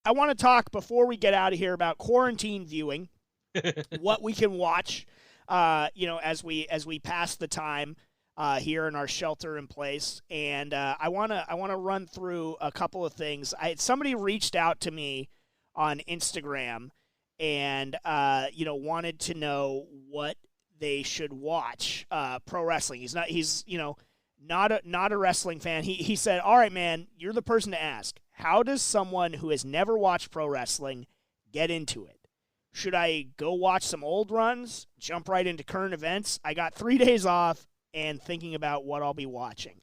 I want to talk before we get out of here about quarantine viewing, what we can watch, as we pass the time here in our shelter in place. And I wanna run through a couple of things. Somebody reached out to me on Instagram and wanted to know what they should watch pro wrestling. He's not a wrestling fan. He said, "All right, man, you're the person to ask. How does someone who has never watched pro wrestling get into it? Should I go watch some old runs, jump right into current events? I got 3 days off and thinking about what I'll be watching."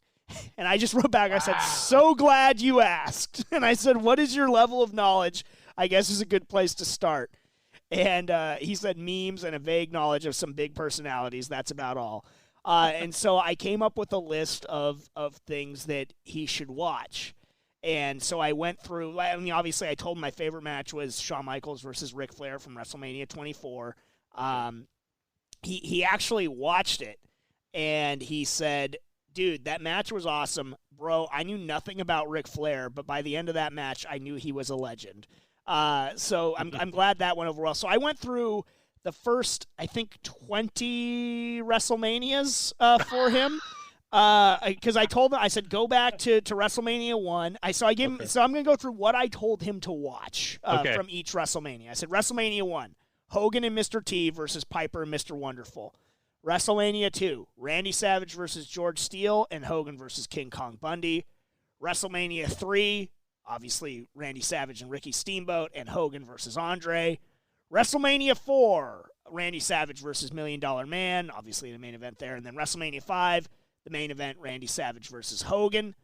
And I just wrote back, I said, "So glad you asked." And I said, "What is your level of knowledge?" I guess is a good place to start. And he said memes and a vague knowledge of some big personalities. That's about all. And so I came up with a list of things that he should watch. And so I went through, I mean, obviously I told him my favorite match was Shawn Michaels versus Ric Flair from WrestleMania 24. He actually watched it, and he said, "Dude, that match was awesome. Bro, I knew nothing about Ric Flair, but by the end of that match, I knew he was a legend." So I'm glad that went over well. So I went through the first, I think, 20 WrestleManias for him. Because I told him, I said, go back to WrestleMania 1. So I'm going to go through what I told him to watch from each WrestleMania. I said, WrestleMania 1, Hogan and Mr. T versus Piper and Mr. Wonderful. WrestleMania 2, Randy Savage versus George Steele and Hogan versus King Kong Bundy. WrestleMania 3, obviously Randy Savage and Ricky Steamboat and Hogan versus Andre. WrestleMania 4, Randy Savage versus Million Dollar Man, obviously the main event there. And then WrestleMania 5, the main event, Randy Savage versus Hogan.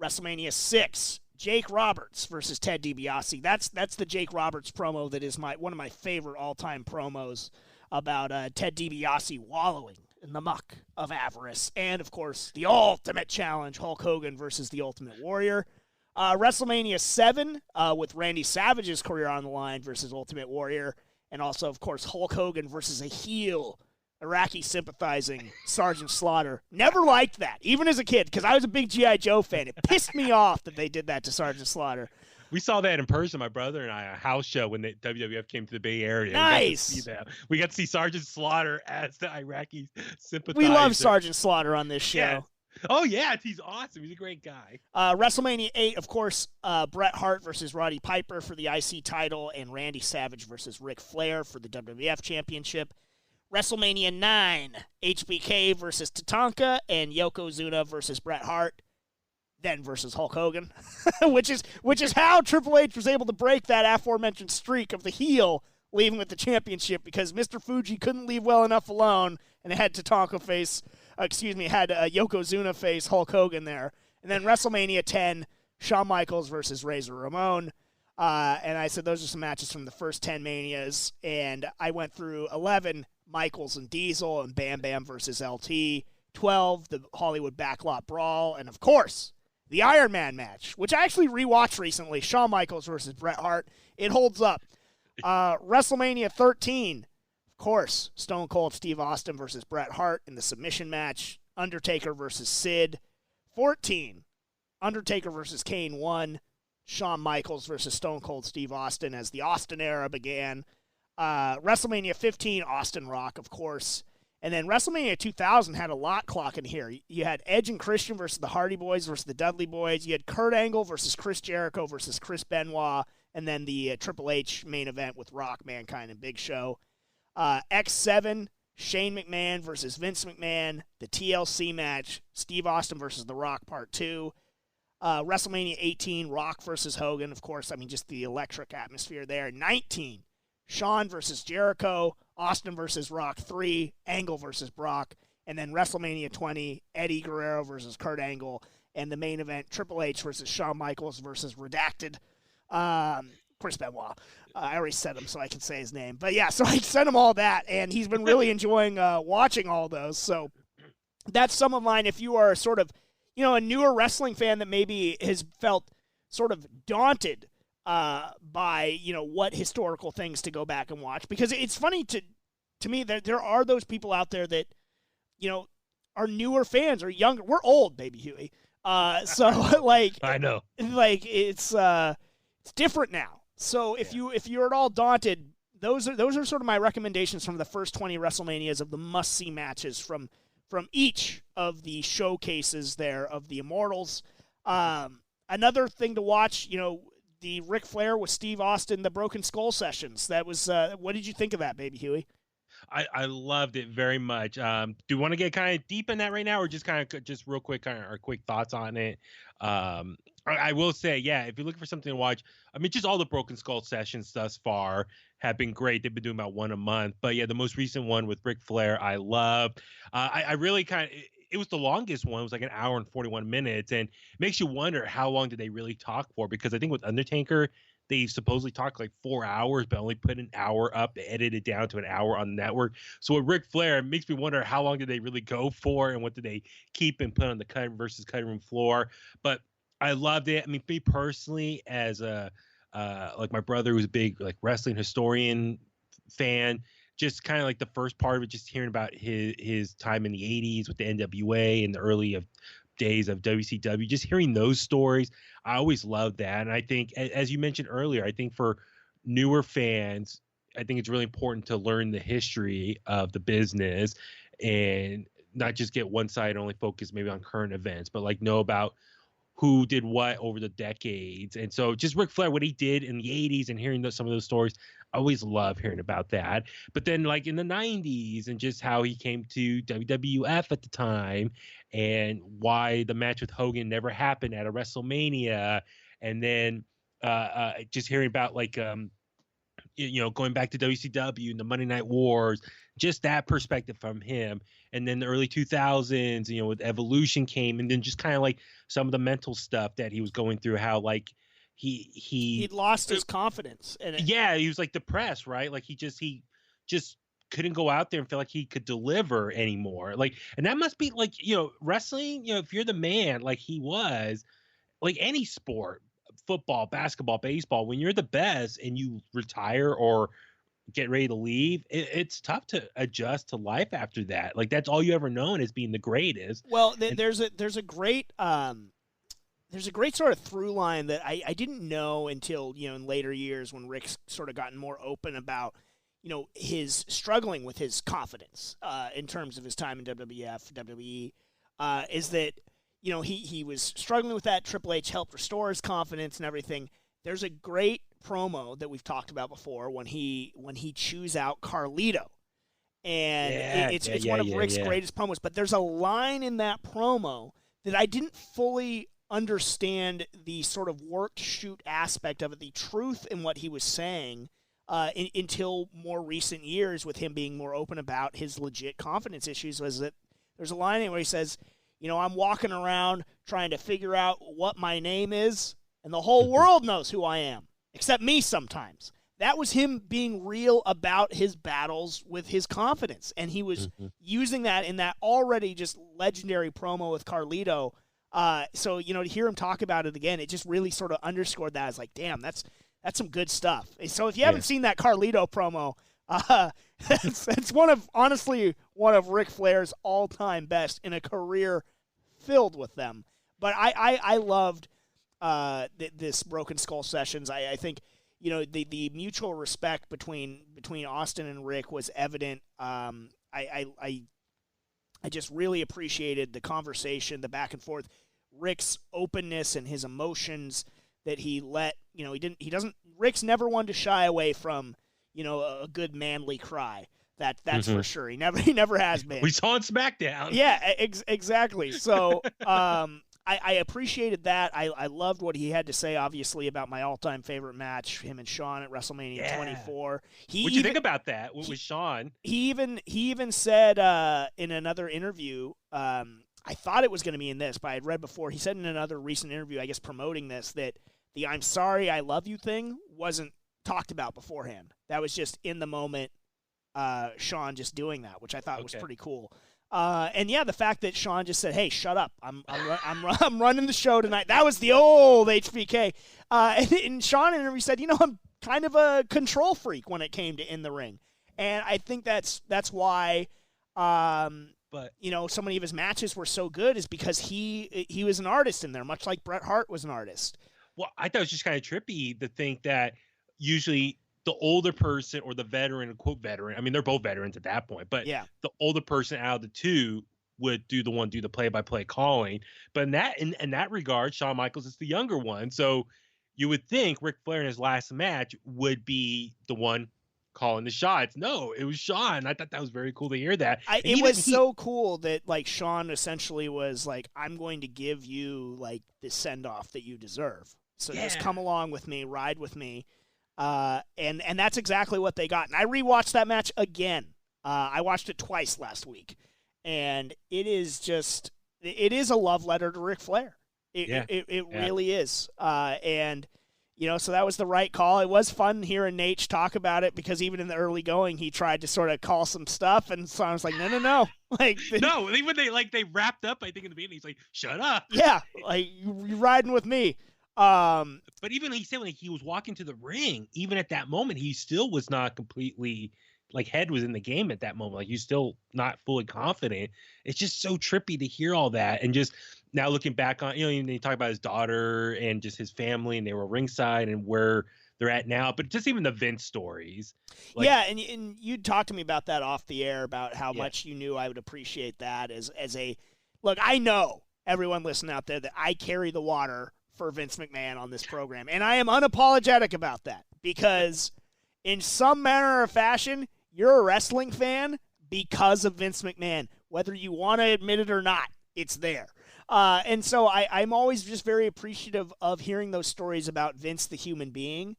WrestleMania 6, Jake Roberts versus Ted DiBiase. That's the Jake Roberts promo that is one of my favorite all-time promos about Ted DiBiase wallowing in the muck of avarice. And, of course, the ultimate challenge, Hulk Hogan versus the Ultimate Warrior. WrestleMania 7 with Randy Savage's career on the line versus Ultimate Warrior. And also, of course, Hulk Hogan versus a heel Iraqi sympathizing Sergeant Slaughter. Never liked that, even as a kid, because I was a big G.I. Joe fan. It pissed me off that they did that to Sergeant Slaughter. We saw that in person, my brother and I, a house show when the WWF came to the Bay Area. Nice. We got to see Sergeant Slaughter as the Iraqi sympathizer. We love Sergeant Slaughter on this show. Yeah. Oh, yeah, he's awesome. He's a great guy. WrestleMania 8, of course, Bret Hart versus Roddy Piper for the IC title and Randy Savage versus Ric Flair for the WWF Championship. WrestleMania 9, HBK versus Tatanka and Yokozuna versus Bret Hart, then versus Hulk Hogan, which is how Triple H was able to break that aforementioned streak of the heel leaving with the championship, because Mr. Fuji couldn't leave well enough alone and had Yokozuna face Hulk Hogan there. And then WrestleMania 10, Shawn Michaels versus Razor Ramon. And I said those are some matches from the first 10 Manias. And I went through 11, Michaels and Diesel and Bam Bam versus LT. 12, the Hollywood Backlot Brawl. And, of course, the Iron Man match, which I actually rewatched recently, Shawn Michaels versus Bret Hart. It holds up. WrestleMania 13, of course, Stone Cold Steve Austin versus Bret Hart in the submission match. Undertaker versus Sid. 14, Undertaker versus Kane 1. Shawn Michaels versus Stone Cold Steve Austin as the Austin era began. WrestleMania 15, Austin Rock, of course. And then WrestleMania 2000 had a lot clocking here. You had Edge and Christian versus the Hardy Boys versus the Dudley Boys. You had Kurt Angle versus Chris Jericho versus Chris Benoit. And then the Triple H main event with Rock, Mankind, and Big Show. X7, Shane McMahon versus Vince McMahon. The TLC match, Steve Austin versus The Rock Part 2. WrestleMania 18, Rock versus Hogan. Of course, I mean, just the electric atmosphere there. 19, Shawn versus Jericho. Austin versus Rock 3. Angle versus Brock. And then WrestleMania 20, Eddie Guerrero versus Kurt Angle. And the main event, Triple H versus Shawn Michaels versus Redacted. Chris Benoit. I already said him, so I can say his name. But yeah, so I sent him all that, and he's been really enjoying watching all those. So that's some of mine. If you are sort of, a newer wrestling fan that maybe has felt sort of daunted by, what historical things to go back and watch. Because it's funny to me that there are those people out there that, are newer fans or younger. We're old, baby Huey. So, like, I know. Like, it's different now. So Yeah. if you're at all daunted, those are sort of my recommendations from the first 20 WrestleManias of the must-see matches from each of the showcases there of the Immortals. Another thing to watch, the Ric Flair with Steve Austin, the Broken Skull sessions. That was what did you think of that, baby Huey? I loved it very much. Do you want to get kind of deep in that right now, or just kind of just real quick, kind of our quick thoughts on it? I will say, yeah, if you're looking for something to watch, I mean, just all the Broken Skull sessions thus far have been great. They've been doing about one a month, but yeah, the most recent one with Ric Flair, I loved. I really kind of. It was the longest one. It was like an hour and 41 minutes, and it makes you wonder how long did they really talk for? Because I think with Undertaker, they supposedly talked like 4 hours, but only put an hour up. They edited it down to an hour on the network. So with Ric Flair, it makes me wonder how long did they really go for, and what did they keep and put on the cutting versus cutting room floor. But I loved it. I mean, me personally, as a like my brother who's a big like wrestling historian fan, just kind of like the first part of it, just hearing about his time in the 80s with the NWA and the early of days of WCW, just hearing those stories, I always loved that. And I think, as you mentioned earlier, I think for newer fans, I think it's really important to learn the history of the business and not just get one side only focus maybe on current events, but like know about who did what over the decades. And so just Ric Flair, what he did in the 80s and hearing some of those stories, I always love hearing about that. But then like in the 90s and just how he came to WWF at the time and why the match with Hogan never happened at a WrestleMania. And then just hearing about like going back to WCW and the Monday Night Wars, just that perspective from him. And then the early 2000s, with Evolution came, and then just kind of like some of the mental stuff that he was going through, how like he'd lost his confidence. Yeah, he was like depressed, right? Like he just couldn't go out there and feel like he could deliver anymore. Like, and that must be like, wrestling, if you're the man, like he was, like any sport, football, basketball, baseball, when you're the best and you retire or get ready to leave, it's tough to adjust to life after that. Like that's all you ever known as being the greatest. Well, there's a great sort of through line that I didn't know until in later years when Rick's sort of gotten more open about his struggling with his confidence in terms of his time in WWF, WWE, is that he was struggling with that. Triple H helped restore his confidence and everything. There's a great promo that we've talked about before when he chews out Carlito. And it's one of Rick's greatest promos. But there's a line in that promo that I didn't fully understand the sort of work shoot aspect of it, the truth in what he was saying until more recent years with him being more open about his legit confidence issues. Was that there's a line in where he says, I'm walking around trying to figure out what my name is, and the whole world knows who I am, except me sometimes. That was him being real about his battles with his confidence, and he was using that in that already just legendary promo with Carlito. So, to hear him talk about it again, it just really sort of underscored that. It's like, damn, that's some good stuff. So if you haven't seen that Carlito promo, it's honestly one of Ric Flair's all-time best in a career filled with them. But I loved this Broken Skull sessions. I think the mutual respect between Austin and Rick was evident. I just really appreciated the conversation, the back and forth, Rick's openness and his emotions that he let. Rick's never one to shy away from a good manly cry. That's for sure. He never has been. We saw on SmackDown. Yeah, exactly. So I appreciated that. I loved what he had to say, obviously, about my all-time favorite match, him and Shawn at WrestleMania 24. What'd you think about that with Shawn? He even said in another interview, I thought it was going to be in this, but I had read before, he said in another recent interview, I guess promoting this, that the I'm sorry, I love you thing wasn't talked about beforehand. That was just in the moment, Shawn just doing that, which I thought was pretty cool. And yeah, the fact that Shawn just said, "Hey, shut up! I'm running the show tonight." That was the old HBK. And Shawn in an interview said, "I'm kind of a control freak when it came to in the ring," and I think that's why. But so many of his matches were so good is because he was an artist in there, much like Bret Hart was an artist. Well, I thought it was just kind of trippy to think that usually the older person or the veteran, quote veteran. I mean, they're both veterans at that point, but Yeah. the older person out of the two would do the play-by-play calling. But in that regard, Shawn Michaels is the younger one. So you would think Ric Flair in his last match would be the one calling the shots. No, it was Shawn. I thought that was very cool to hear that. It was so cool that like Shawn essentially was like, I'm going to give you like the send off that you deserve. So just come along with me, ride with me. And that's exactly what they got. And I rewatched that match again. I watched it twice last week. And it is a love letter to Ric Flair. It really is. And, you know, so that was the right call. It was fun hearing Nate talk about it because even in the early going, he tried to sort of call some stuff. And so I was like, no. Like, no, even they wrapped up, I think in the beginning, he's like, shut up. Yeah. Like, you're riding with me. But even he said when he was walking to the ring, even at that moment, he still was not completely like head was in the game at that moment. Like he's still not fully confident. It's just so trippy to hear all that. And just now looking back on, you know, they talk about his daughter and just his family and they were ringside and where they're at now, but just even the Vince stories. Like, yeah. And you talked to me about that off the air about how much you knew I would appreciate that as a, look, I know everyone listening out there that I carry the water for Vince McMahon on this program. And I am unapologetic about that because in some manner or fashion, you're a wrestling fan because of Vince McMahon. Whether you want to admit it or not, it's there. And so I'm always just very appreciative of hearing those stories about Vince the human being.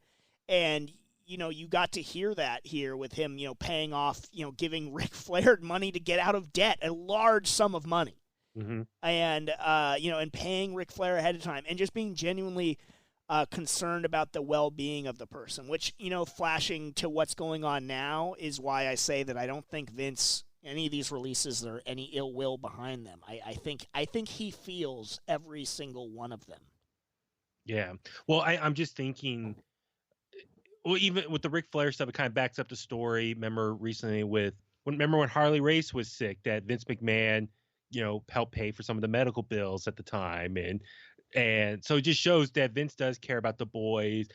And, you know, you got to hear that here with him, you know, paying off, you know, giving Ric Flair money to get out of debt, a large sum of money. Mm-hmm. And, you know, and paying Ric Flair ahead of time and just being genuinely concerned about the well-being of the person, which, you know, flashing to what's going on now is why I say that I don't think Vince, any of these releases, there any ill will behind them. I think he feels every single one of them. Yeah. Well, I'm just thinking, well, even with the Ric Flair stuff, it kind of backs up the story. Remember recently remember when Harley Race was sick, that Vince McMahon, you know, helped pay for some of the medical bills at the time. And so it just shows that Vince does care about the boys,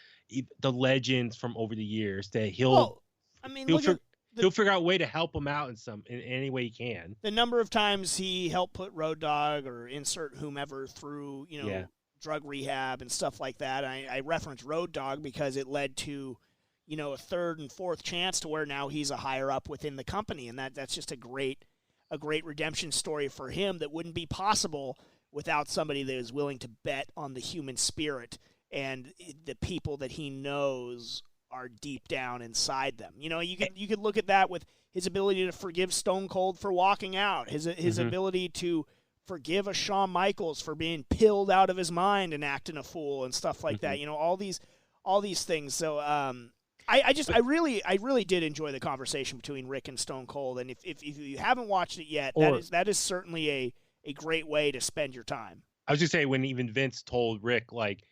the legends from over the years, that he'll figure out a way to help them out in any way he can. The number of times he helped put Road Dogg or insert whomever through, you know, drug rehab and stuff like that. I reference Road Dogg because it led to, you know, a third and fourth chance to where now he's a higher up within the company. And that's just a great redemption story for him that wouldn't be possible without somebody that is willing to bet on the human spirit and the people that he knows are deep down inside them. You know, you could look at that with his ability to forgive Stone Cold for walking out, his ability to forgive a Shawn Michaels for being pilled out of his mind and acting a fool and stuff like that. You know, all these things. So I really did enjoy the conversation between Rick and Stone Cold, and if you haven't watched it yet, that is certainly a great way to spend your time. I was just saying, when even Vince told Rick, like,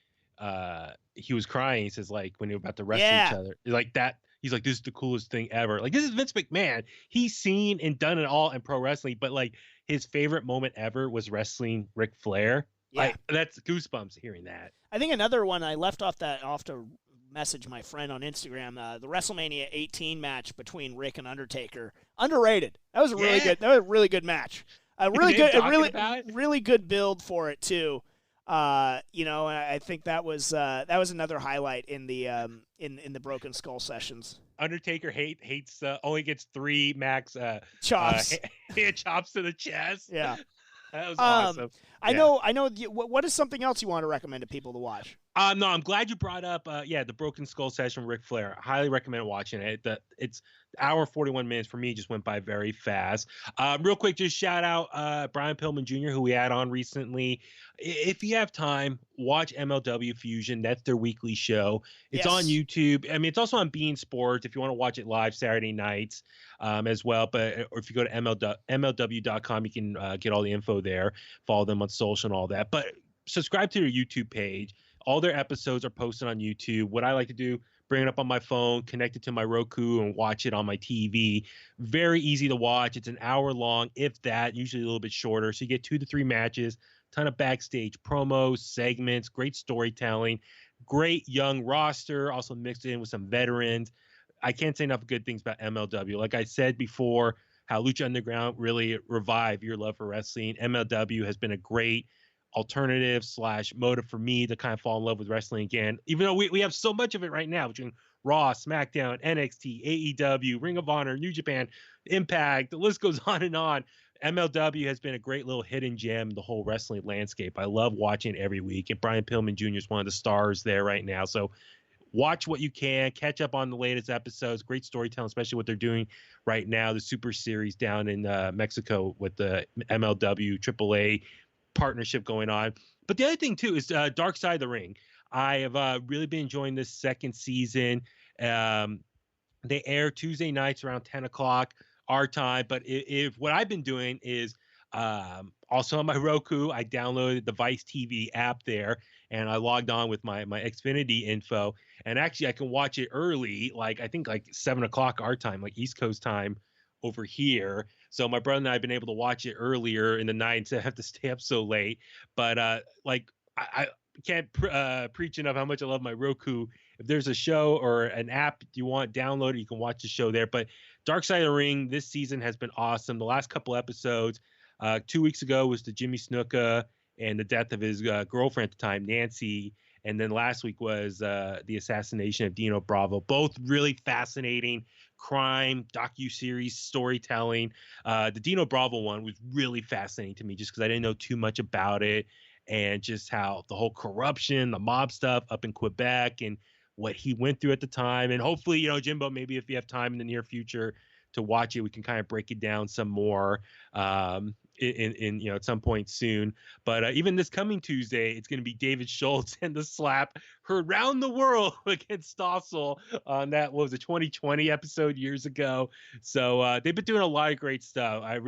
he was crying. He says, like, when they were about to wrestle each other, like that. He's like, this is the coolest thing ever. Like, this is Vince McMahon. He's seen and done it all in pro wrestling, but like his favorite moment ever was wrestling Ric Flair. Yeah, like, that's goosebumps hearing that. I think another one I left off to message my friend on Instagram, the WrestleMania 18 match between Rick and Undertaker, underrated. That was a really good match. Really good build for it too. You know, I think that was another highlight in the Broken Skull sessions. Undertaker hates only gets 3 max chops chops to the chest. Yeah, that was awesome. I know. What is something else you want to recommend to people to watch? No, I'm glad you brought up the Broken Skull session with Ric Flair. I highly recommend watching it. It's hour 41 minutes for me, just went by very fast. Real quick, just shout out Brian Pillman Jr., who we had on recently. If you have time, watch MLW Fusion. That's their weekly show. It's on YouTube. I mean, it's also on Bein Sports if you want to watch it live Saturday nights as well. Or if you go to MLW.com, you can get all the info there. Follow them on social and all that. But subscribe to their YouTube page. All their episodes are posted on YouTube. What I like to do, bring it up on my phone, connect it to my Roku, and watch it on my TV. Very easy to watch. It's an hour long, if that, usually a little bit shorter. So you get 2 to 3 matches, ton of backstage promos, segments, great storytelling. Great young roster, also mixed in with some veterans. I can't say enough good things about MLW. Like I said before, how Lucha Underground really revived your love for wrestling. MLW has been a great alternative / motive for me to kind of fall in love with wrestling again, even though we have so much of it right now between Raw, SmackDown, NXT, AEW, Ring of Honor, New Japan, Impact. The list goes on and on. MLW has been a great little hidden gem in the whole wrestling landscape. I love watching it every week, and Brian Pillman Jr. is one of the stars there right now. So watch what you can, catch up on the latest episodes. Great storytelling, especially what they're doing right now, the Super Series down in Mexico with the MLW AAA partnership going on. But the other thing too is Dark Side of the Ring. I have really been enjoying this second season. They air Tuesday nights around 10 o'clock our time. But if what I've been doing is also on my Roku, I downloaded the Vice TV app there, and I logged on with my Xfinity info. And actually, I can watch it early, like I think like 7 o'clock our time, like East Coast time over here. So my brother and I have been able to watch it earlier in the night instead of have to stay up so late. But like I can't preach enough how much I love my Roku. If there's a show or an app you want, download it. You can watch the show there. But Dark Side of the Ring this season has been awesome. The last couple episodes, 2 weeks ago was the Jimmy Snuka and the death of his girlfriend at the time, Nancy. And then last week was the assassination of Dino Bravo. Both really fascinating crime docuseries storytelling. The Dino Bravo one was really fascinating to me just because I didn't know too much about it, and just how the whole corruption, the mob stuff up in Quebec and what he went through at the time. And hopefully, Jimbo, maybe if you have time in the near future to watch it, we can kind of break it down some more in at some point soon. But even this coming Tuesday, it's going to be David Schultz and the Slap heard round the world against Stossel on that, what was a 2020 episode years ago. So they've been doing a lot of great stuff. I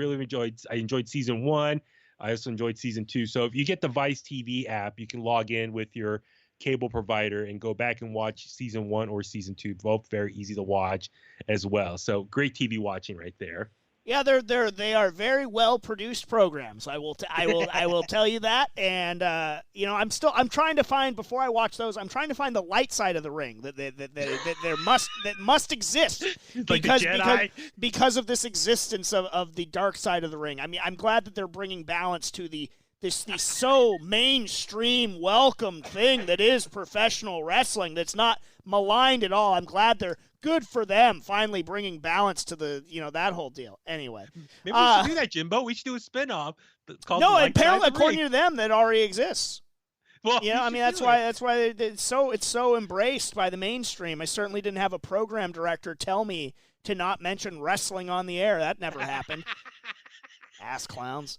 enjoyed season 1. I also enjoyed season 2. So if you get the Vice TV app, you can log in with your cable provider and go back and watch season 1 or season 2. Both very easy to watch as well. So great TV watching right there. Yeah, they are very well produced programs. I will tell you that. And I'm trying to find, before I watch those, I'm trying to find the light side of the ring that must exist because of this existence of the dark side of the ring. I mean, I'm glad that they're bringing balance to this so mainstream welcome thing that is professional wrestling that's not maligned at all. I'm glad they're good for them finally bringing balance to the that whole deal. Anyway, maybe we should do that, Jimbo. We should do a spinoff that's called apparently according to them that already exists. Well, I mean that's why it's so embraced by the mainstream. I certainly didn't have a program director tell me to not mention wrestling on the air. That never happened. Ass clowns.